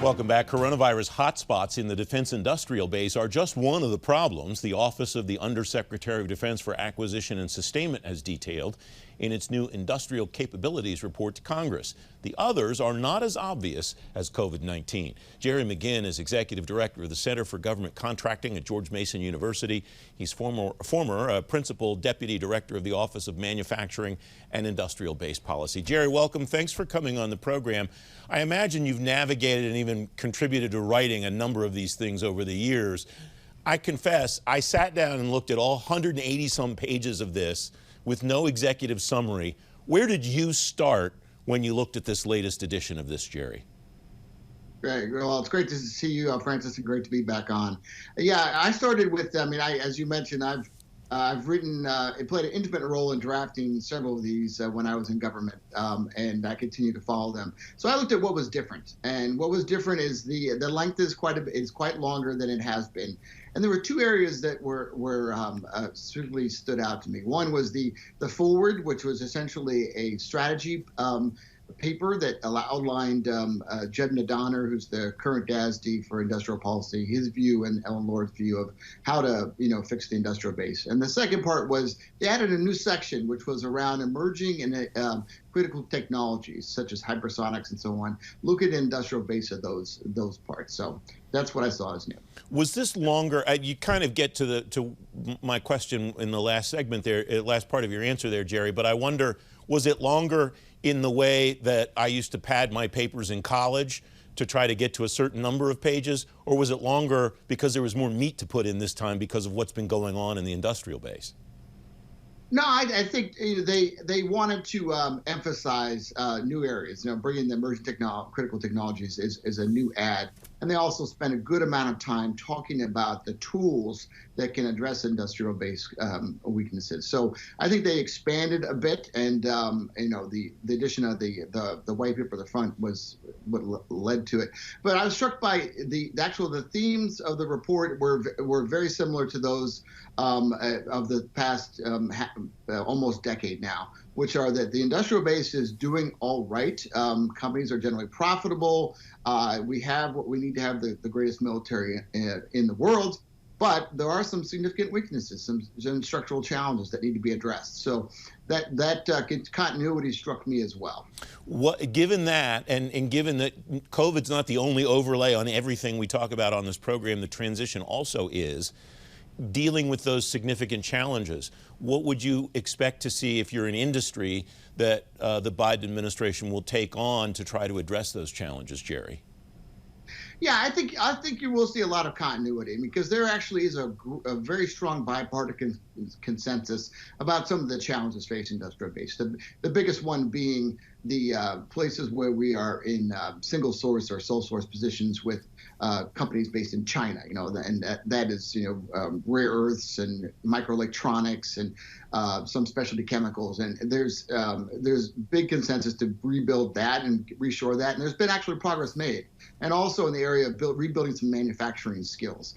Welcome back. Coronavirus hotspots in the defense industrial base are just one of the problems the Office of the Undersecretary of Defense for Acquisition and Sustainment has detailed in its new Industrial Capabilities report to Congress. The others are not as obvious as COVID-19. Jerry McGinn is Executive Director of the Center for Government Contracting at George Mason University. He's former Principal Deputy Director of the Office of Manufacturing and Industrial Base Policy. Jerry, welcome. Thanks for coming on the program. I imagine you've navigated and even contributed to writing a number of these things over the years. I confess, I sat down and looked at all 180 some pages of this with no executive summary. Where did you start when you looked at this latest edition of this, Jerry? Great. Well, it's great to see you, Francis, and great to be back on. Yeah, I started with, as you mentioned, I've written, it played an intimate role in drafting several of these when I was in government, and I continue to follow them. So I looked at what was different, and what was different is the length is quite longer than it has been. And there were two areas that certainly stood out to me. One was the forward, which was essentially a strategy paper that outlined Jed Nadonner, who's the current DASD for industrial policy, his view and Ellen Lord's view of how to fix the industrial base. And the second part was they added a new section, which was around emerging and critical technologies such as hypersonics and so on. Look at the industrial base of those parts. So that's what I saw as new. Was this longer? You kind of get to my question in the last segment there, last part of your answer there, Jerry. But I wonder, was it longer in the way that I used to pad my papers in college to try to get to a certain number of pages, or was it longer because there was more meat to put in this time because of what's been going on in the industrial base? No, I think they wanted to emphasize new areas. Bringing the emerging critical technologies is a new add. And they also spent a good amount of time talking about the tools that can address industrial base weaknesses. So I think they expanded a bit, and the addition of the white paper at the front was what led to it. But I was struck by the themes of the report were very similar to those of the past almost decade now, which are that the industrial base is doing all right. Companies are generally profitable. We have what we need to have the greatest military in the world, but there are some significant weaknesses, some structural challenges that need to be addressed. So that continuity struck me as well. Given that, and given that COVID's not the only overlay on everything we talk about on this program, the transition also is dealing with those significant challenges. What would you expect to see if you're an industry that the Biden administration will take on to try to address those challenges, Jerry? Yeah, I think you will see a lot of continuity, because there actually is a very strong bipartisan consensus about some of the challenges facing industrial base. The biggest one being the places where we are in single source or sole source positions with companies based in China, and that is rare earths and microelectronics and some specialty chemicals, and there's big consensus to rebuild that and reshore that, and there's been actually progress made, and also in the area of rebuilding some manufacturing skills.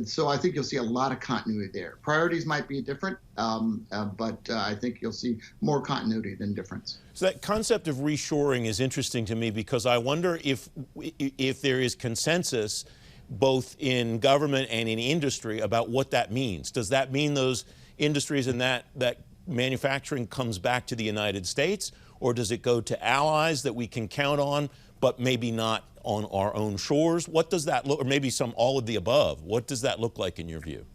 So I think you'll see a lot of continuity there. Priorities might be different, but I think you'll see more continuity than difference. So that concept of reshoring is interesting to me, because I wonder if there is consensus both in government and in industry about what that means. Does that mean those industries and that manufacturing comes back to the United States, or does it go to allies that we can count on, but maybe not on our own shores? What does that look, or maybe all of the above? What does that look like in your view?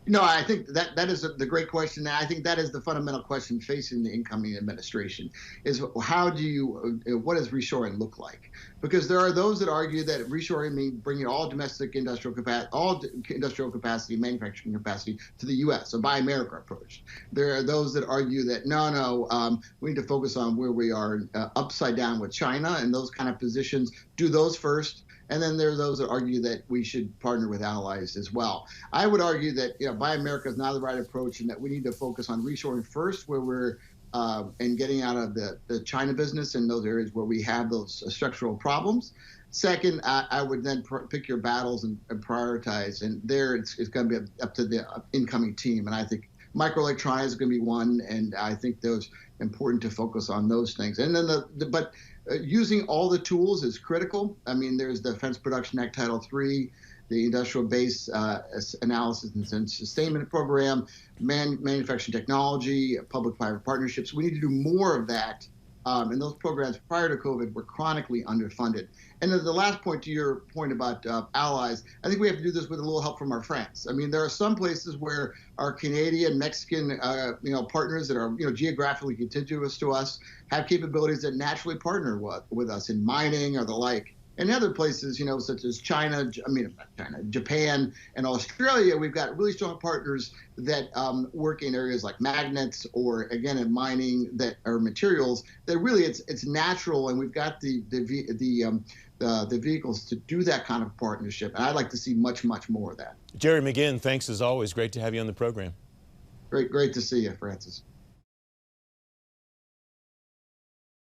No, I think that is the great question. I think that is the fundamental question facing the incoming administration: is what does reshoring look like? Because there are those that argue that reshoring means bringing all domestic industrial capacity, manufacturing capacity to the U.S., a Buy America approach. There are those that argue that no, we need to focus on where we are upside down with China, and those kind of positions, do those first. And then there are those that argue that we should partner with allies as well. I would argue that Buy America is not the right approach, and that we need to focus on reshoring first, where we're and getting out of the China business in those areas where we have those structural problems. Second, I would then pick your battles and prioritize, and there it's going to be up to the incoming team. And I think microelectronics is going to be one, and I think those important to focus on those things. And then using all the tools is critical. I mean, there's the Defense Production Act Title III, the Industrial Base Analysis and Sustainment Program, manufacturing technology, public-private partnerships. We need to do more of that. And those programs prior to COVID were chronically underfunded. And then the last point to your point about allies, I think we have to do this with a little help from our friends. I mean, there are some places where our Canadian, Mexican, partners that are, geographically contiguous to us have capabilities that naturally partner with us in mining or the like. In other places, such as Japan and Australia, we've got really strong partners that work in areas like magnets or, again, in mining that are materials that really it's natural, and we've got the vehicles to do that kind of partnership. And I'd like to see much, much more of that. Jerry McGinn, thanks as always. Great to have you on the program. Great to see you, Francis.